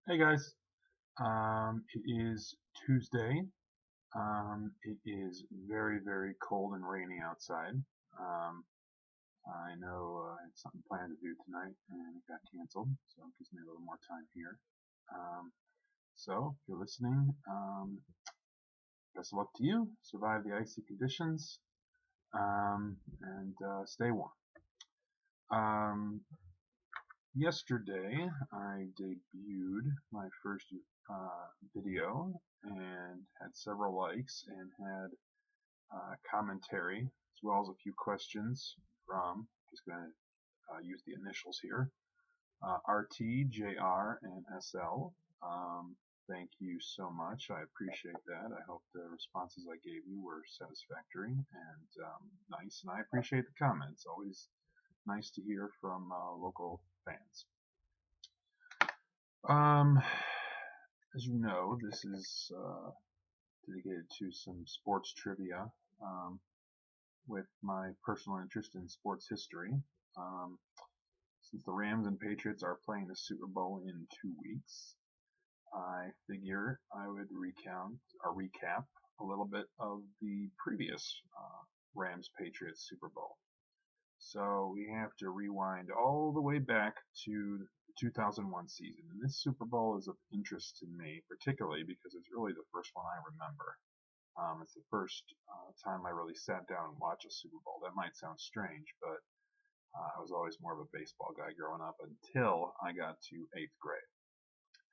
Hey guys, it is Tuesday. It is very, very cold and rainy outside. Um, I know I had something planned to do tonight and it got canceled, so it gives me a little more time here. Um, so if you're listening, best of luck to you. Survive the icy conditions and stay warm. Um, Yesterday, I debuted my first video and had several likes and had commentary as well as a few questions from, just going to use the initials here, RT, JR, and SL. Thank you so much. I appreciate that. I hope the responses I gave you were satisfactory and nice, and I appreciate the comments. Always nice to hear from local fans. Um, as you know, this is dedicated to some sports trivia with my personal interest in sports history. Um, since the Rams and Patriots are playing the Super Bowl in 2 weeks, I figure I would recap a little bit of the previous Rams Patriots Super Bowl. So we have to rewind all the way back to the 2001 season. And this Super Bowl is of interest to me, particularly because it's really the first one I remember. It's the first time I really sat down and watched a Super Bowl. That might sound strange, but I was always more of a baseball guy growing up until I got to 8th grade.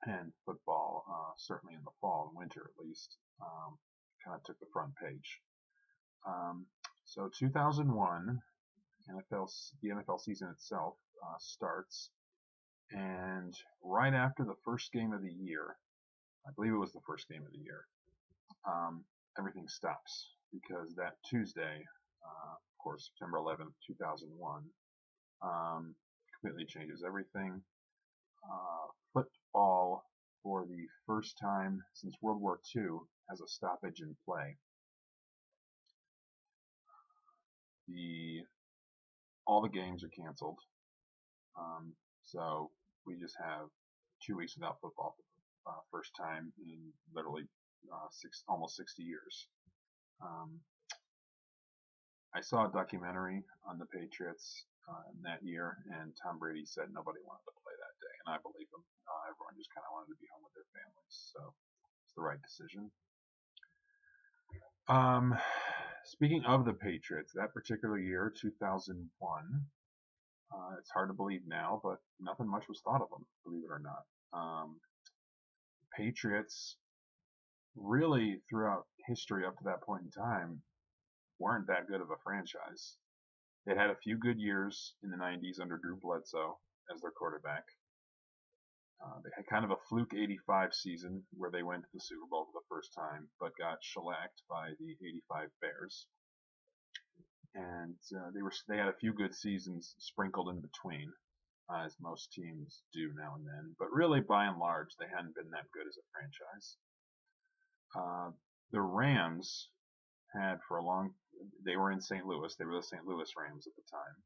And football, certainly in the fall and winter at least, kind of took the front page. So 2001, the NFL season itself starts, and right after the first game of the year, I believe it was the first game of the year, everything stops because that Tuesday, of course, September 11th, 2001, completely changes everything. Football, for the first time since World War II, has a stoppage in play. All the games are canceled, so we just have 2 weeks without football for the first time in literally almost 60 years. I saw a documentary on the Patriots that year, and Tom Brady said nobody wanted to play that day, and I believe him. Everyone just kind of wanted to be home with their families, so it's the right decision. Speaking of the Patriots, that particular year, 2001, it's hard to believe now, but nothing much was thought of them, believe it or not. Patriots really, throughout history up to that point in time, weren't that good of a franchise. They had a few good years in the 90s under Drew Bledsoe as their quarterback. They had kind of a fluke 85 season where they went to the Super Bowl for the first time, but got shellacked by the 85 Bears. And they had a few good seasons sprinkled in between, as most teams do now and then. But really, by and large, they hadn't been that good as a franchise. The Rams had they were in St. Louis. They were the St. Louis Rams at the time.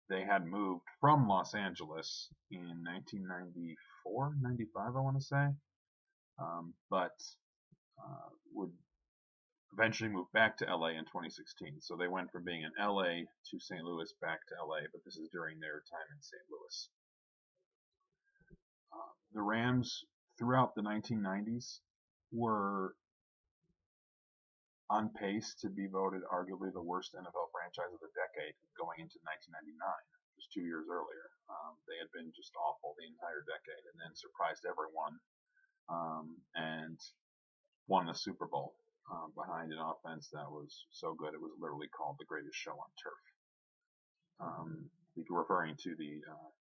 They had moved from Los Angeles in 1994, 95, I want to say, but would eventually move back to LA in 2016. So they went from being in LA to St. Louis back to LA, but this is during their time in St. Louis. The Rams throughout the 1990s were on pace to be voted arguably the worst NFL franchise of the decade going into 1999, just 2 years earlier. They had been just awful the entire decade and then surprised everyone and won the Super Bowl behind an offense that was so good it was literally called the greatest show on turf. Referring to the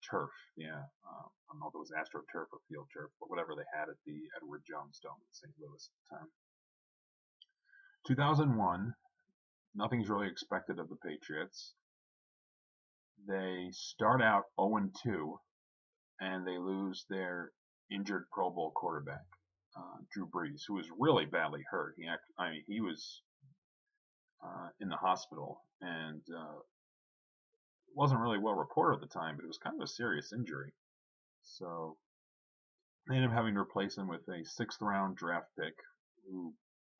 turf, yeah. I don't know if it was AstroTurf or Field Turf, but whatever they had at the Edward Jones Dome in St. Louis at the time. 2001, nothing's really expected of the Patriots. They start out 0-2, and they lose their injured Pro Bowl quarterback, Drew Brees, who was really badly hurt. He was in the hospital, and wasn't really well reported at the time, but it was kind of a serious injury. So They ended up having to replace him with a sixth-round draft pick who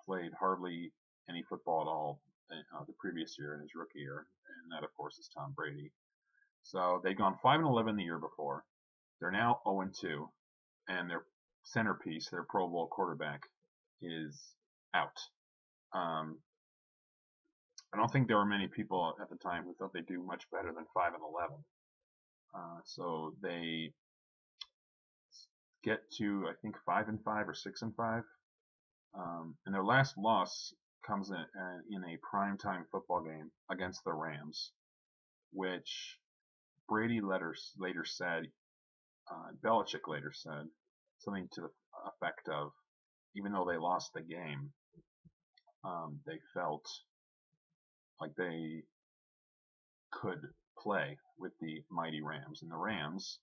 played hardly any football at all the previous year in his rookie year, and that, of course, is Tom Brady. So they'd gone 5-11 the year before. They're now 0-2, and their centerpiece, their Pro Bowl quarterback, is out. I don't think there were many people at the time who thought they'd do much better than 5-11. So they get to, I think, 5-5 or 6-5. And their last loss comes in a primetime football game against the Rams, which Brady later said, Belichick later said, something to the effect of, even though they lost the game, they felt like they could play with the mighty Rams. And the Rams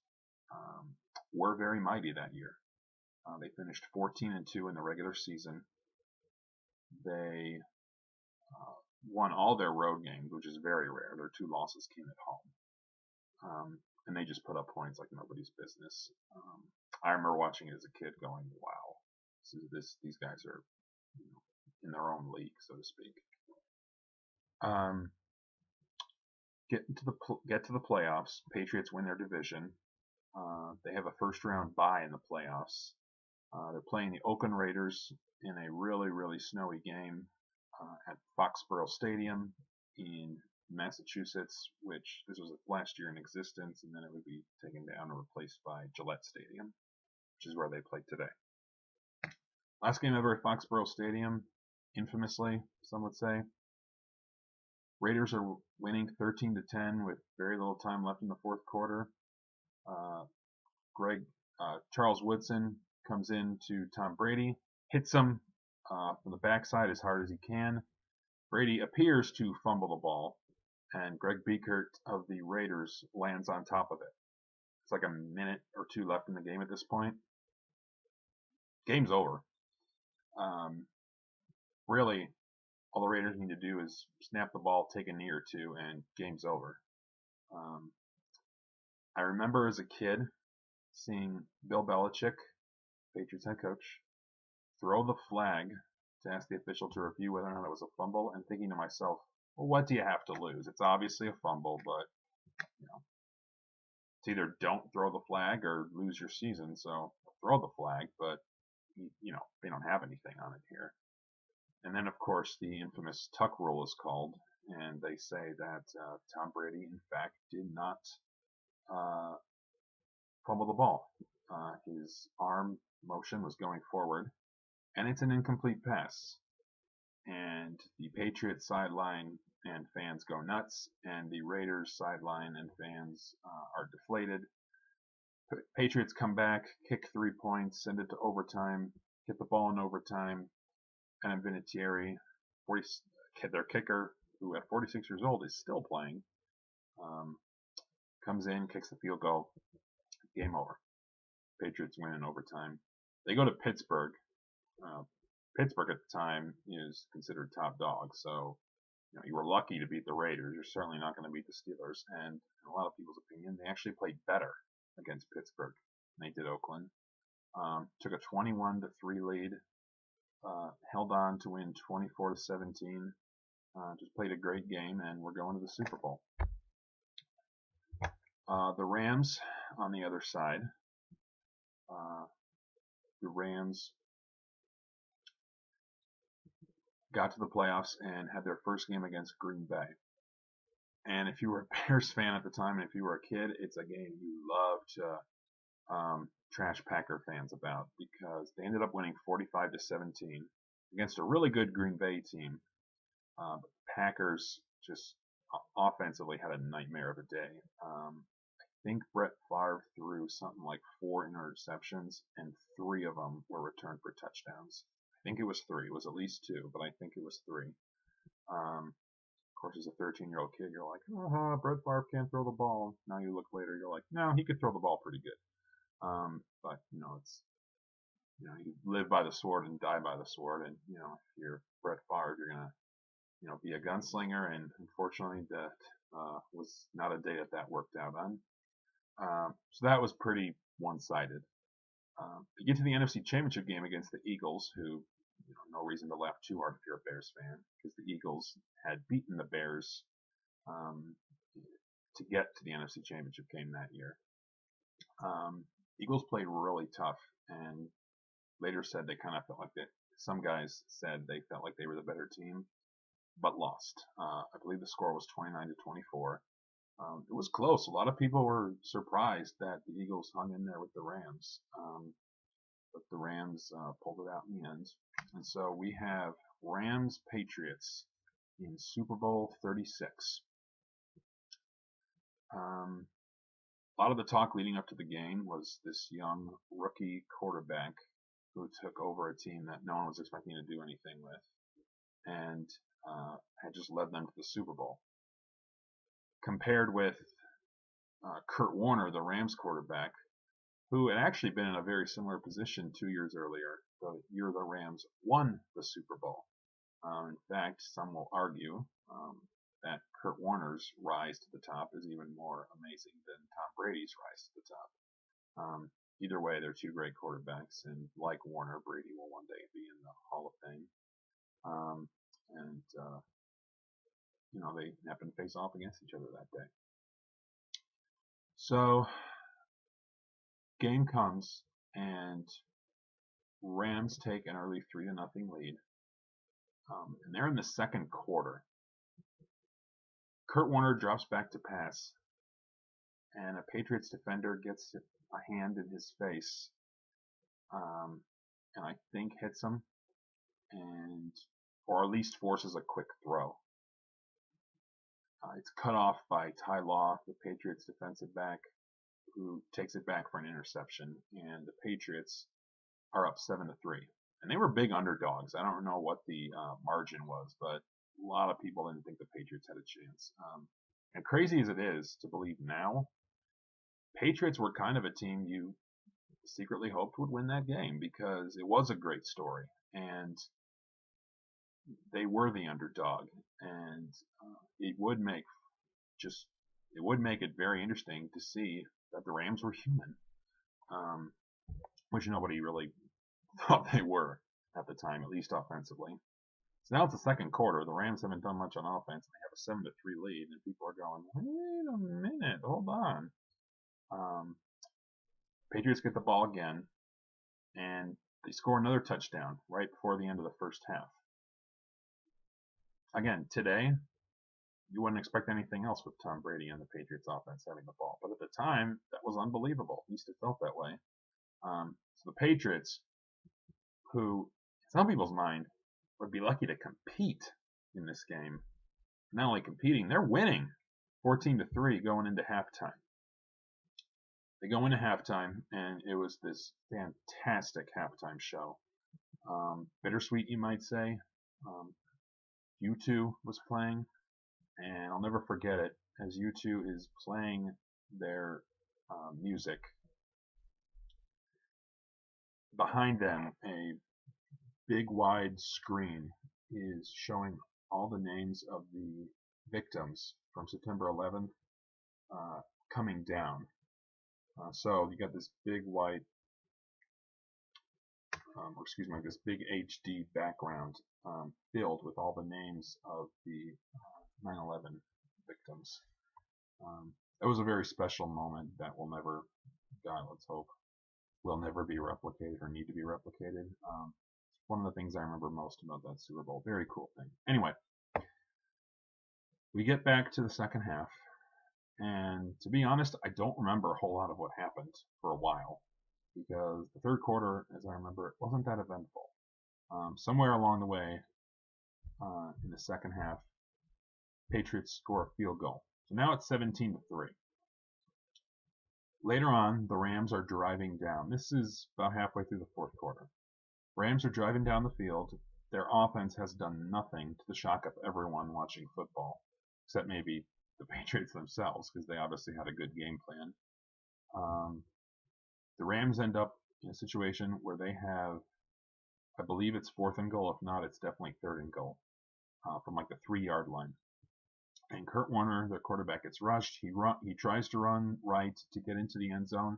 were very mighty that year. They finished 14-2 in the regular season. They won all their road games, which is very rare. Their 2 losses came at home. And they just put up points like nobody's business. I remember watching it as a kid going, wow, these guys are in their own league, so to speak. Get to the playoffs. Patriots win their division. They have a first-round bye in the playoffs. They're playing the Oakland Raiders in a really, really snowy game at Foxborough Stadium in Massachusetts, which this was last year in existence, and then it would be taken down and replaced by Gillette Stadium, which is where they play today. Last game ever at Foxborough Stadium, infamously, some would say. Raiders are winning 13-10 with very little time left in the fourth quarter. Charles Woodson comes in to Tom Brady, hits him from the backside as hard as he can. Brady appears to fumble the ball, and Greg Biekert of the Raiders lands on top of it. It's like a minute or 2 left in the game at this point. Game's over. Really, all the Raiders need to do is snap the ball, take a knee or 2, and game's over. I remember as a kid seeing Bill Belichick, Patriots head coach, throw the flag to ask the official to review whether or not it was a fumble, and thinking to myself, well, what do you have to lose? It's obviously a fumble, but it's either don't throw the flag or lose your season. So throw the flag, but they don't have anything on it here. And then, of course, the infamous tuck rule is called, and they say that Tom Brady, in fact, did not fumble the ball. His arm motion was going forward, and it's an incomplete pass. And the Patriots sideline and fans go nuts, and the Raiders sideline and fans are deflated. Patriots come back, kick 3 points, send it to overtime, get the ball in overtime, and Vinatieri, their kicker, who at 46 years old is still playing, comes in, kicks the field goal, game over. Patriots win in overtime. They go to Pittsburgh. Pittsburgh at the time is considered top dog, so you were lucky to beat the Raiders. You're certainly not going to beat the Steelers, and in a lot of people's opinion, they actually played better against Pittsburgh than they did Oakland. Took a 21-3 lead, held on to win 24-17. Just played a great game, and we're going to the Super Bowl. The Rams on the other side. The Rams got to the playoffs and had their first game against Green Bay. And if you were a Bears fan at the time, and if you were a kid, it's a game you love to trash Packer fans about, because they ended up winning 45-17 against a really good Green Bay team. But the Packers just offensively had a nightmare of a day. I think Brett Favre threw something like 4 interceptions, and 3 of them were returned for touchdowns. I think it was 3. It was at least 2, but I think it was 3. Of course, as a 13-year-old kid, you're like, Brett Favre can't throw the ball. Now you look later, you're like, no, he could throw the ball pretty good. But it's you live by the sword and die by the sword, and if you're Brett Favre, you're gonna be a gunslinger, and unfortunately, that was not a day that worked out on. So that was pretty one-sided. You get to the NFC Championship game against the Eagles, who, no reason to laugh too hard if you're a Bears fan, because the Eagles had beaten the Bears um, to get to the NFC Championship game that year. Eagles played really tough, and later said they kind of felt like that. Some guys said they felt like they were the better team, but lost. I believe the score was 29-24. It was close. A lot of people were surprised that the Eagles hung in there with the Rams, but the Rams pulled it out in the end. And so we have Rams Patriots in Super Bowl 36. A lot of the talk leading up to the game was this young rookie quarterback who took over a team that no one was expecting to do anything with, and had just led them to the Super Bowl. Compared with Kurt Warner, the Rams quarterback, who had actually been in a very similar position 2 years earlier, the year the Rams won the Super Bowl. In fact, some will argue that Kurt Warner's rise to the top is even more amazing than Tom Brady's rise to the top. Either way, they're two great quarterbacks, and like Warner, Brady will one day be in the Hall of Fame. They happen to face off against each other that day. So, game comes, and Rams take an early 3-0 lead. And they're in the second quarter. Kurt Warner drops back to pass, and a Patriots defender gets a hand in his face, and I think hits him, or at least forces a quick throw. It's cut off by Ty Law, the Patriots defensive back, who takes it back for an interception, and the Patriots are up 7-3. And they were big underdogs. I don't know what the margin was, but a lot of people didn't think the Patriots had a chance. And crazy as it is to believe now, Patriots were kind of a team you secretly hoped would win that game, because it was a great story, and they were the underdog, and it would make it very interesting to see that the Rams were human, which nobody really thought they were at the time, at least offensively. So now it's the second quarter. The Rams haven't done much on offense, and they have a 7-3 lead, and people are going, wait a minute, hold on. Patriots get the ball again, and they score another touchdown right before the end of the first half. Again, today, you wouldn't expect anything else with Tom Brady and the Patriots offense having the ball. But at the time, that was unbelievable. At least it felt that way. So the Patriots, who, in some people's mind, would be lucky to compete in this game. Not only competing, they're winning 14-3 going into halftime. They go into halftime, and it was this fantastic halftime show. Bittersweet, you might say. U2 was playing, and I'll never forget it, as U2 is playing their music. Behind them, a big wide screen is showing all the names of the victims from September 11th coming down. So you got this big white, this big HD background filled with all the names of the 9/11 victims. It was a very special moment that will never, God, let's hope, will never be replicated or need to be replicated. One of the things I remember most about that Super Bowl. Very cool thing. Anyway, we get back to the second half, and to be honest, I don't remember a whole lot of what happened for a while, because the third quarter, as I remember, it wasn't that eventful. Somewhere along the way, in the second half, Patriots score a field goal. So now it's 17-3. Later on, the Rams are driving down. This is about halfway through the fourth quarter. Rams are driving down the field. Their offense has done nothing, to the shock of everyone watching football, except maybe the Patriots themselves, because they obviously had a good game plan. The Rams end up in a situation where they have, I believe it's 4th and goal. If not, it's definitely 3rd and goal from like the 3-yard line. And Kurt Warner, their quarterback, gets rushed. He tries to run right to get into the end zone,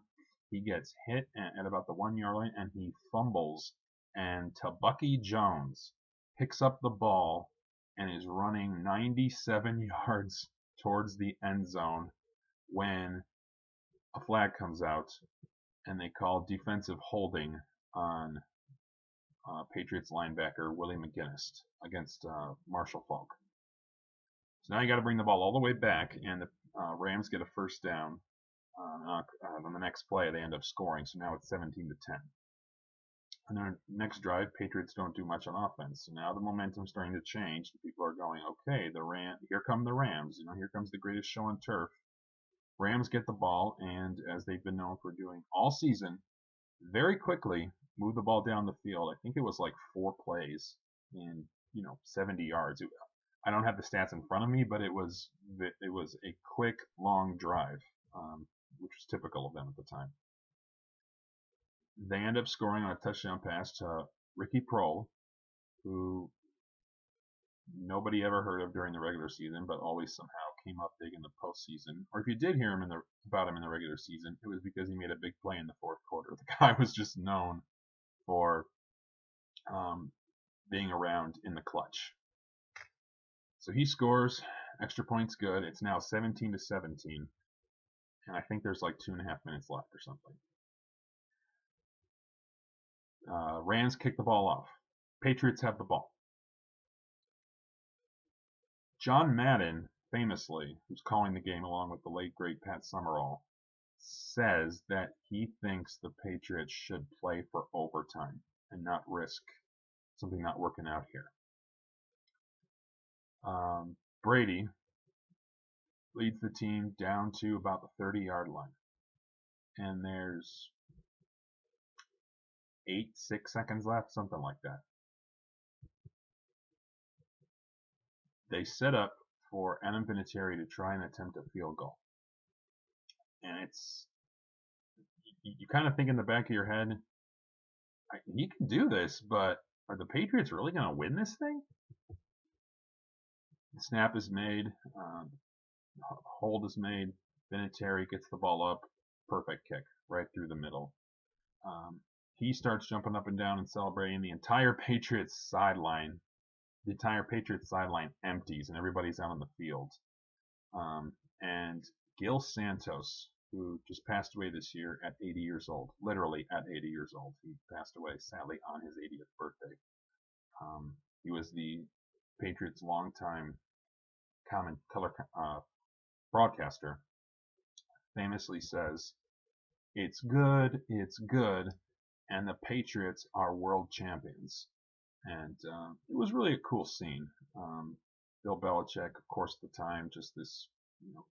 he gets hit at about the 1 yard line and he fumbles. And Tabucky Jones picks up the ball and is running 97 yards towards the end zone when a flag comes out and they call defensive holding on Patriots linebacker Willie McGinnis against Marshall Faulk. So now you got to bring the ball all the way back, and the Rams get a first down. On the next play, they end up scoring, so now it's 17-10. And their next drive, Patriots don't do much on offense. So now the momentum's starting to change. People are going, okay, here come the Rams. Here comes the greatest show on turf. Rams get the ball, and as they've been known for doing all season, very quickly move the ball down the field. I think it was like 4 plays in 70 yards. I don't have the stats in front of me, but it was a quick, long drive, which was typical of them at the time. They end up scoring on a touchdown pass to Ricky Prohl, who nobody ever heard of during the regular season, but always somehow came up big in the postseason. Or if you did hear about him in the regular season, it was because he made a big play in the fourth quarter. The guy was just known for being around in the clutch. So he scores, extra points good. It's now 17-17, and I think there's like 2.5 minutes left or something. Rams kick the ball off. Patriots have the ball. John Madden, famously, who's calling the game along with the late great Pat Summerall, says that he thinks the Patriots should play for overtime and not risk something not working out here. Brady leads the team down to about the 30-yard line. And there's 6 seconds left, something like that. They set up for Adam Vinatieri to try and attempt a field goal. And you kind of think in the back of your head, he can do this, but are the Patriots really going to win this thing? The snap is made, hold is made, Vinatieri gets the ball up, perfect kick right through the middle. He starts jumping up and down and celebrating. The entire Patriots sideline empties and everybody's out on the field. And Gil Santos, who just passed away this year at 80 years old, literally at 80 years old, he passed away sadly on his 80th birthday. He was the Patriots' longtime color broadcaster. Famously says, "It's good, and the Patriots are world champions." And it was really a cool scene. Bill Belichick, of course, at the time, just this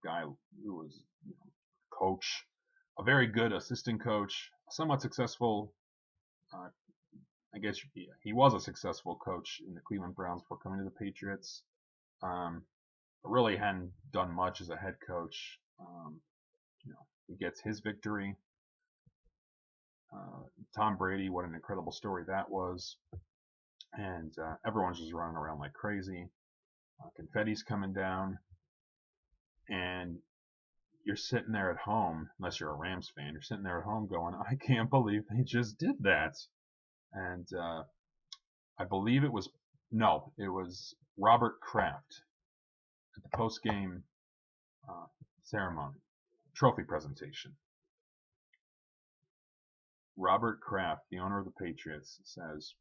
guy who was coach, a very good assistant coach, somewhat successful. I guess he was a successful coach in the Cleveland Browns before coming to the Patriots. But really hadn't done much as a head coach. He gets his victory. Tom Brady, what an incredible story that was. And everyone's just running around like crazy. Confetti's coming down. And you're sitting there at home, unless you're a Rams fan, you're sitting there at home going, I can't believe they just did that. And I believe it was Robert Kraft at the post-game ceremony, trophy presentation. Robert Kraft, the owner of the Patriots, says,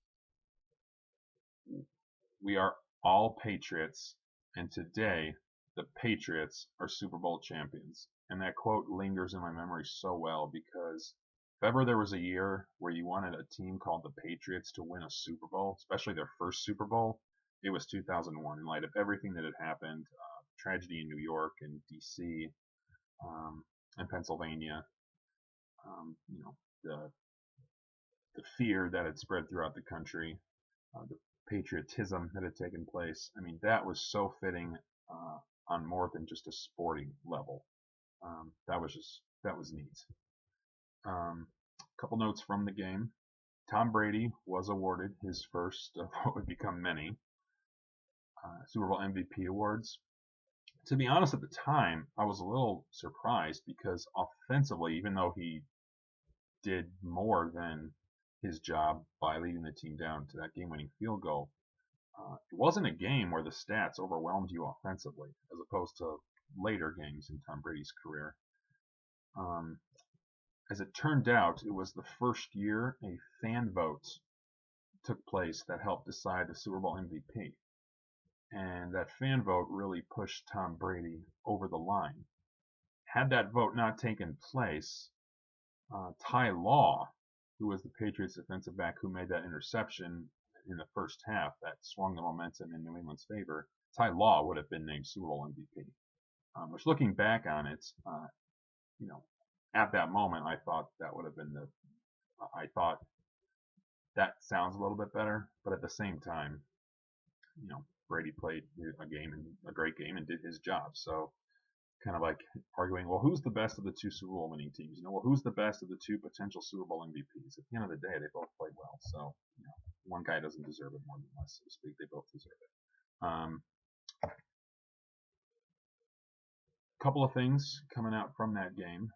"We are all Patriots, and today the Patriots are Super Bowl champions." And that quote lingers in my memory so well, because if ever there was a year where you wanted a team called the Patriots to win a Super Bowl, especially their first Super Bowl, it was 2001. In light of everything that had happened, tragedy in New York and D.C. And Pennsylvania, the fear that had spread throughout the country, the patriotism that had taken place. I mean, that was so fitting on more than just a sporting level. That was neat. A couple notes from the game. Tom Brady was awarded his first of what would become many Super Bowl MVP awards. To be honest, at the time, I was a little surprised because offensively, even though he did more than his job by leading the team down to that game-winning field goal. It wasn't a game where the stats overwhelmed you offensively, as opposed to later games in Tom Brady's career. As it turned out, it was the first year a fan vote took place that helped decide the Super Bowl MVP. And that fan vote really pushed Tom Brady over the line. Had that vote not taken place, Ty Law, who was the Patriots defensive back who made that interception in the first half that swung the momentum in New England's favor, Ty Law would have been named Super Bowl MVP. Which, looking back on it, at that moment, I thought that would have been I thought that sounds a little bit better, but at the same time, Brady played a great game and did his job. So, kind of like arguing, well, who's the best of the two Super Bowl winning teams? Well, who's the best of the two potential Super Bowl MVPs? At the end of the day, they both played well. So, one guy doesn't deserve it more than less, so to speak. They both deserve it. Couple of things coming out from that game.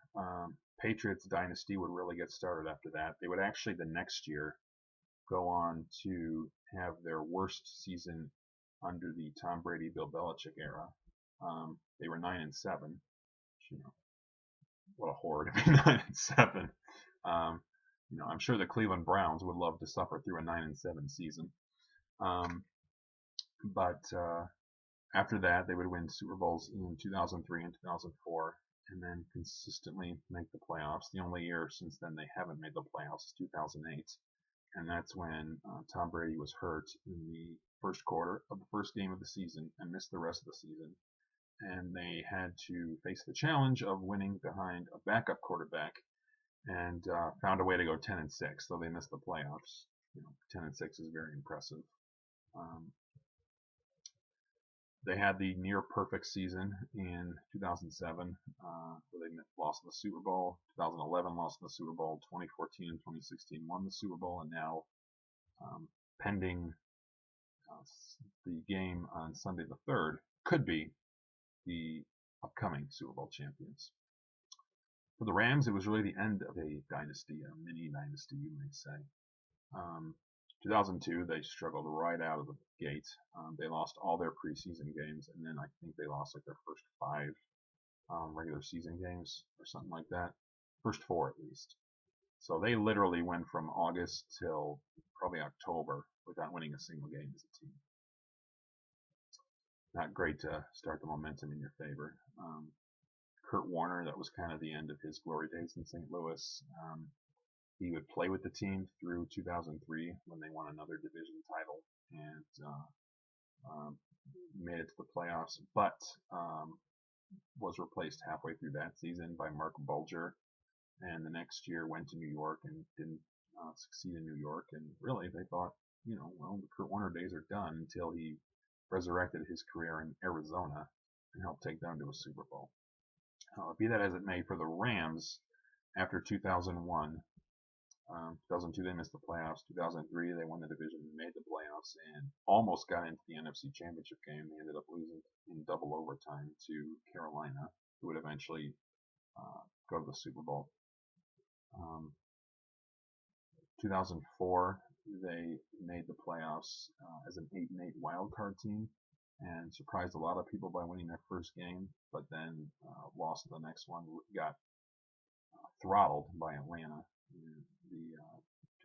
Patriots dynasty would really get started after that. They would actually the next year go on to have their worst season under the Tom Brady, Bill Belichick era. They were 9-7. What a horror to be 9-7. I'm sure the Cleveland Browns would love to suffer through a 9-7 season. But after that, they would win Super Bowls in 2003 and 2004, and then consistently make the playoffs. The only year since then they haven't made the playoffs is 2008, and that's when Tom Brady was hurt in the first quarter of the first game of the season and missed the rest of the season. And they had to face the challenge of winning behind a backup quarterback, and found a way to go 10-6, though they missed the playoffs. 10-6 is very impressive. They had the near perfect season in 2007, where they lost the Super Bowl. 2011 lost the Super Bowl. 2014 and 2016 won the Super Bowl, and now pending the game on Sunday the 3rd, could be the upcoming Super Bowl champions. For the Rams, it was really the end of a dynasty, a mini dynasty, you may say. 2002, they struggled right out of the gate. They lost all their preseason games, and then I think they lost like their first 5 regular season games or something like that. First 4 at least. So they literally went from August till probably October without winning a single game as a team. Not great to start the momentum in your favor. Kurt Warner, that was kind of the end of his glory days in St. Louis. He would play with the team through 2003 when they won another division title and made it to the playoffs, but was replaced halfway through that season by Mark Bulger, and the next year went to New York and didn't succeed in New York. And really, they thought, the Kurt Warner days are done until he resurrected his career in Arizona and helped take them to a Super Bowl. Be that as it may, for the Rams, after 2001, 2002 they missed the playoffs. 2003 they won the division and made the playoffs and almost got into the NFC Championship game. They ended up losing in double overtime to Carolina, who would eventually go to the Super Bowl. 2004 they made the playoffs as an 8-8 wild card team and surprised a lot of people by winning their first game, but then lost the next one. Got throttled by Atlanta in the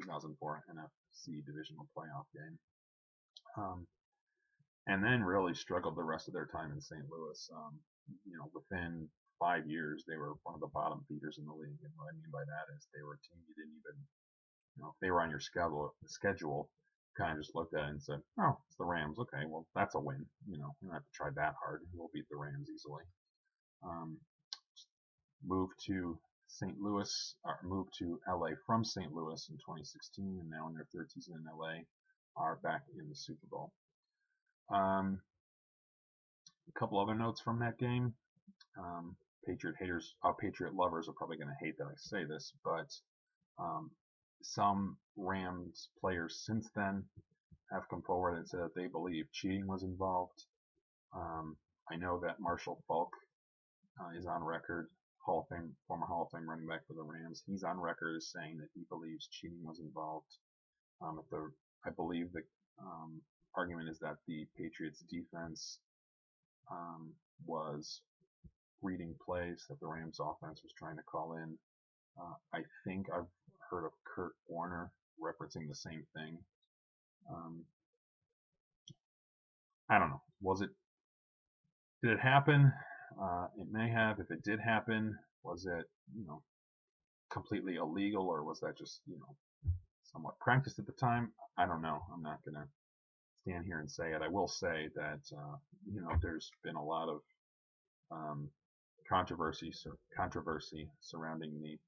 2004 NFC divisional playoff game. And then really struggled the rest of their time in St. Louis. Within 5 years, they were one of the bottom feeders in the league. And what I mean by that is they were a team you didn't even, if they were on your schedule, kind of just looked at it and said, oh, it's the Rams. Okay, well, that's a win. We don't have to try that hard. We'll beat the Rams easily. Moved to St. Louis, or moved to LA from St. Louis in 2016, and now in their 3rd season in LA, are back in the Super Bowl. A couple other notes from that game. Patriot lovers are probably going to hate that I say this, but some Rams players since then have come forward and said that they believe cheating was involved. I know that Marshall Faulk is on record former Hall of Fame running back for the Rams. He's on record as saying that he believes cheating was involved. I believe the argument is that the Patriots defense was reading plays that the Rams offense was trying to call in. I think I've heard of Kurt Warner referencing the same thing. I don't know. Did it happen? It may have. If it did happen, was it, completely illegal, or was that just, somewhat practiced at the time? I don't know. I'm not going to stand here and say it. I will say that, there's been a lot of controversy surrounding the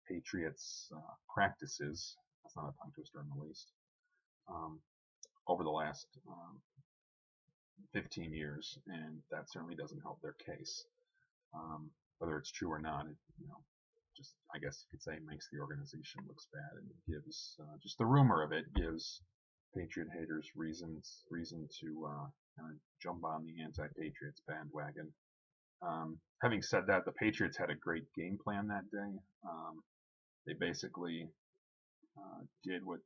Patriots practices. That's not a tongue twister in the least. Over the last 15 years, and that certainly doesn't help their case. Whether it's true or not, just, I guess you could say, it makes the organization looks bad, and it gives just the rumor of it gives Patriot haters reason to kind of jump on the anti-Patriots bandwagon. Having said that, the Patriots had a great game plan that day. They basically did what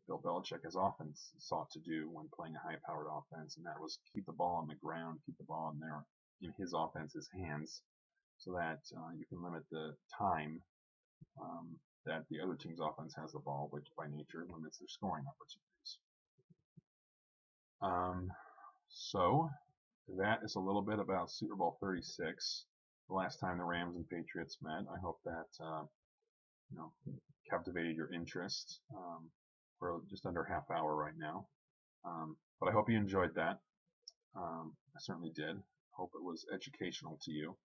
Bill Belichick has often sought to do when playing a high-powered offense, and that was keep the ball on the ground, keep the ball in his offense's hands, so that you can limit the time that the other team's offense has the ball, which by nature limits their scoring opportunities. So that is a little bit about Super Bowl 36, the last time the Rams and Patriots met. I hope that captivated your interest. We're just under a half hour right now, but I hope you enjoyed that. I certainly did. Hope it was educational to you.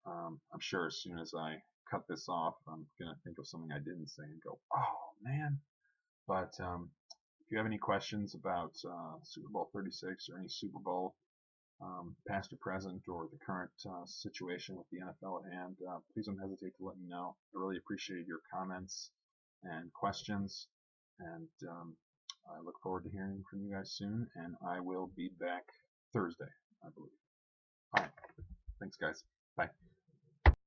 I'm sure as soon as I cut this off, I'm going to think of something I didn't say and go, oh man. But if you have any questions about Super Bowl 36 or any Super Bowl, past or present, or the current situation with the NFL at hand, please don't hesitate to let me know. I really appreciate your comments and questions, and I look forward to hearing from you guys soon, and I will be back Thursday, I believe. All right. Thanks, guys. Bye.